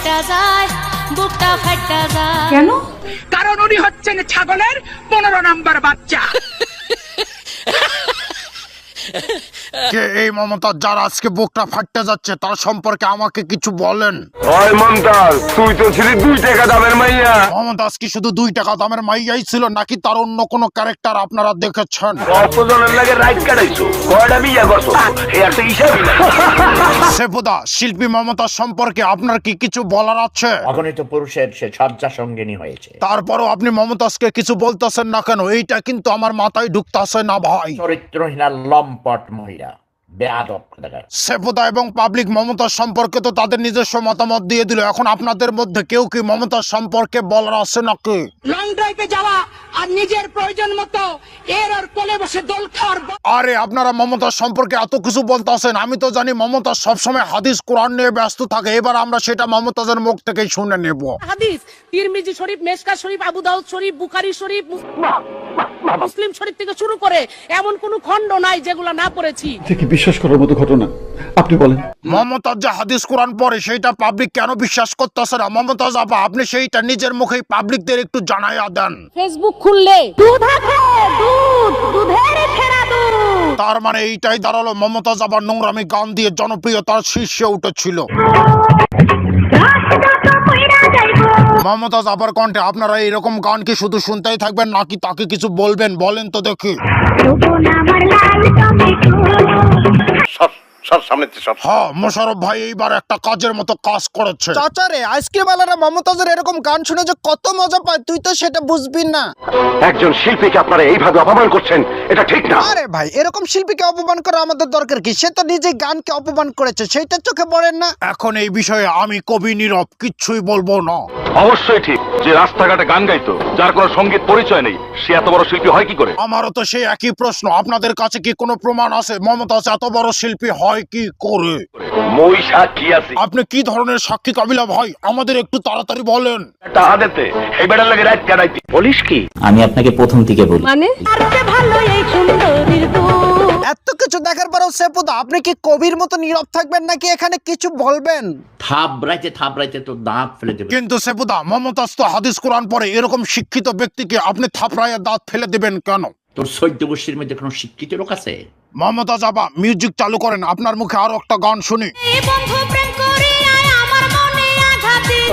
ফাটা যায়, বুকটা ফাটা যায়। কেন? কারণ উনি হচ্ছেন ছাগলের 15 নম্বর বাচ্চা। কে এই মমতাজ যার আজকে বুকটা ফাটতে যাচ্ছে তার সম্পর্কে আমাকে কিছু বলেন। ওই মমতাজ, তুই তো ছিলি 2 টাকা দামের মাইয়া। মমতাজ কি শুধু 2 টাকা দামের মাইয়াই ছিল নাকি তার অন্য কোনো ক্যারেক্টার আপনারা দেখেছেন? কতজনের লাগে রাইট কাটাইছো, কয়টা বিয়া করছো, এই একটা হিসাবই নাই। সেফুদা, শিল্পী মমতাজ সম্পর্কে আপনার কি কিছু বলার আছে? অগণিত পুরুষের সে শয্যা সঙ্গিনী হয়েছে। তারপরও আপনি মমতাজকে কিছু বলতেছেন না কেন? এইটা কিন্তু আমার মাথায় ঢুকতেছে না ভাই। চরিত্রহীনা লম্পট মহিলা, বেয়াদব কোথাকার। সেফুদা এবং পাবলিক মমতাজ সম্পর্কে তো তাদের নিজস্ব মতামত দিয়ে দিল। এখন আপনাদের মধ্যে কেউ কি মমতাজ সম্পর্কে বলার আছে নাকি? লং ড্রাইভে যাওয়া আর নিজের প্রয়োজন মতো এর আর কোলে বসে দোল খাওয়ার আরে আপনারা মমতাজ সম্পর্কে এত কিছু বলতেছেন, আমি তো জানি মমতাজ সবসময় হাদিস কোরআন নিয়ে ব্যস্ত থাকে। এবার আমরা সেটা মমতাজের মুখ থেকেই শুনে নেব। হাদিস তিরমিজি শরীফ, মেশকা শরীফ, আবু দাউদ শরীফ, বুখারী শরীফ, মুসলিম শরীফ থেকে শুরু করে এমন কোন খণ্ড নাই যেগুলো না পড়েছি। কি বিশ্বাস করার মতো ঘটনা? আপনি বলেন। মমতাজ যে হাদিস কোরআন পড়ে সেইটা পাবলিক কেন বিশ্বাস করতেছে না? মমতাজ আপা, আপনি সেইটা নিজের মুখেই পাবলিকদের একটু জানাইয়া দেন। ফেসবুক খুললে দুধ আছে, দুধ, দুধের ফেরা দুধ। তার মানে এইটাই দাঁড়ালো মমতাজ আবার নোংরামি গান দিয়ে জনপ্রিয়তার শীর্ষে উঠেছিল। মমতাজ আবার কণ্ঠে আপনারা এরকম গান কি শুধু শুনতেই থাকবেন নাকি তাকে কিছু বলবেন? বলেন তো দেখি। হ্যাঁ, মোশাররফ ভাই এইবার একটা কাজের মতো কাজ করেছে। চাচারে আইসক্রিম আলারা মমতাজের এরকম গান শুনে যে কত মজা পায় তুই তো সেটা বুঝবি না। একজন শিল্পীকে আপনারা এইভাবে অপমান করছেন, এটা ঠিক না। আরে ভাই, এরকম শিল্পীকে অপমান করা আমাদের দরকার কি? সে তো নিজে গানকে অপমান করেছে, সেইটা চোখে পড়েন না? এখন এই বিষয়ে আমি কবি নীরব কিচ্ছুই বলবো না। অবশ্যই ঠিক, যে রাস্তাঘাটে গান গাইতো, যার কোনো সঙ্গীত পরিচয় নেই, সে এত বড় শিল্পী হয় কি করে? আমারও তো সেই একই প্রশ্ন। আপনাদের কাছে কি কোনো প্রমাণ আছে মমতাজ এত বড় শিল্পী হয় কি করে? মই সাক্ষী আছে। আপনি কি ধরনের সাক্ষী কাবিলা ভাই? আমাদের একটু তাড়াতাড়ি বলেন। তাহাদেতে এই বেটার লাগে রাত কাটাইতে বলিস কি? আমি আপনাকে প্রথম থেকে বলি, মানে ভালো এই সুন্দরীর দুধ। এত কিছু দেখার পরেও সেপুদা আপনি কি কবির মতো নীরব থাকবেন নাকি এখানে কিছু বলবেন? থাবড়াইতে তো দাঁত ফেলে দেবে। কিন্তু সেপুদা, মমতাজ তো হাদিস কোরআন পড়ে, এরকম শিক্ষিত ব্যক্তিকে আপনি থাপড়াইয়া দাঁত ফেলে দিবেন কেন? তোর 14 গোষ্ঠীর মধ্যে কোনো শিক্ষিত লোক আছে? মমতাজ আপা, মিউজিক চালু করেন, আপনার মুখে আরো একটা গান শুনি। এই বন্ধু প্রেম করিয়ায় আমার মনে আঘাত দিল।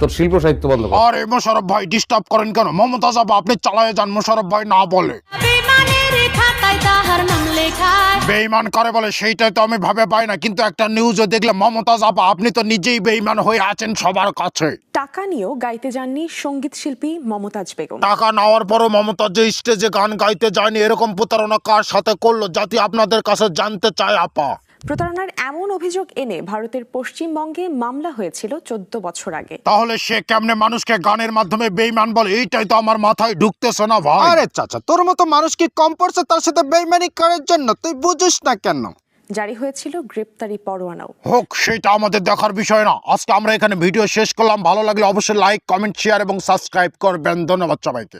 তোর শিল্প সাহিত্য বন্ধ কর। আরে মোশাররফ ভাই ডিস্টার্ব করেন কেন? মমতাজ আপা আপনি চালায়ে যান, মোশাররফ ভাই না বলে। বেইমানের খাতায় তাহার নাম লেখায়। বেঈমান করে বলে সেইটাই তো আমি ভাবে পাই না। কিন্তু একটা নিউজে দেখলাম মমতাজ আপা আপনি তো নিজেই বেঈমান হয়ে আছেন সবার কাছে। টাকা নিয়েও গাইতে যাননি সঙ্গীত শিল্পী মমতাজ বেগম। টাকা নেওয়ার পরও মমতাজ যে স্টেজে গান গাইতে যায়নি, এরকম প্রতারণা কার সাথে করলো জাতি আপনাদের কাছে জানতে চায় আপা। প্রতারণার এমন অভিযোগ এনে ভারতের পশ্চিমবঙ্গে মামলা হয়েছিল 14 বছর আগে। তাহলে সে কেমনে মানুষকে গানের মাধ্যমে বেঈমান বলে? এইটাই তো আমার মাথায় ঢুকতেছে না ভাই। আরে চাচা, তোর মতো মানুষ কি কম পড়ছে তার সাথে বেইমানি করার জন্য? তুই বুঝিস না কেন? জারি হয়েছিল গ্রেপ্তারি পরোয়ানাও। হোক, সেটা আমাদের দেখার বিষয় না। আজকে আমরা এখানে ভিডিও শেষ করলাম। ভালো লাগলে অবশ্যই লাইক, কমেন্ট, শেয়ার এবং সাবস্ক্রাইব করবেন। ধন্যবাদ সবাইকে।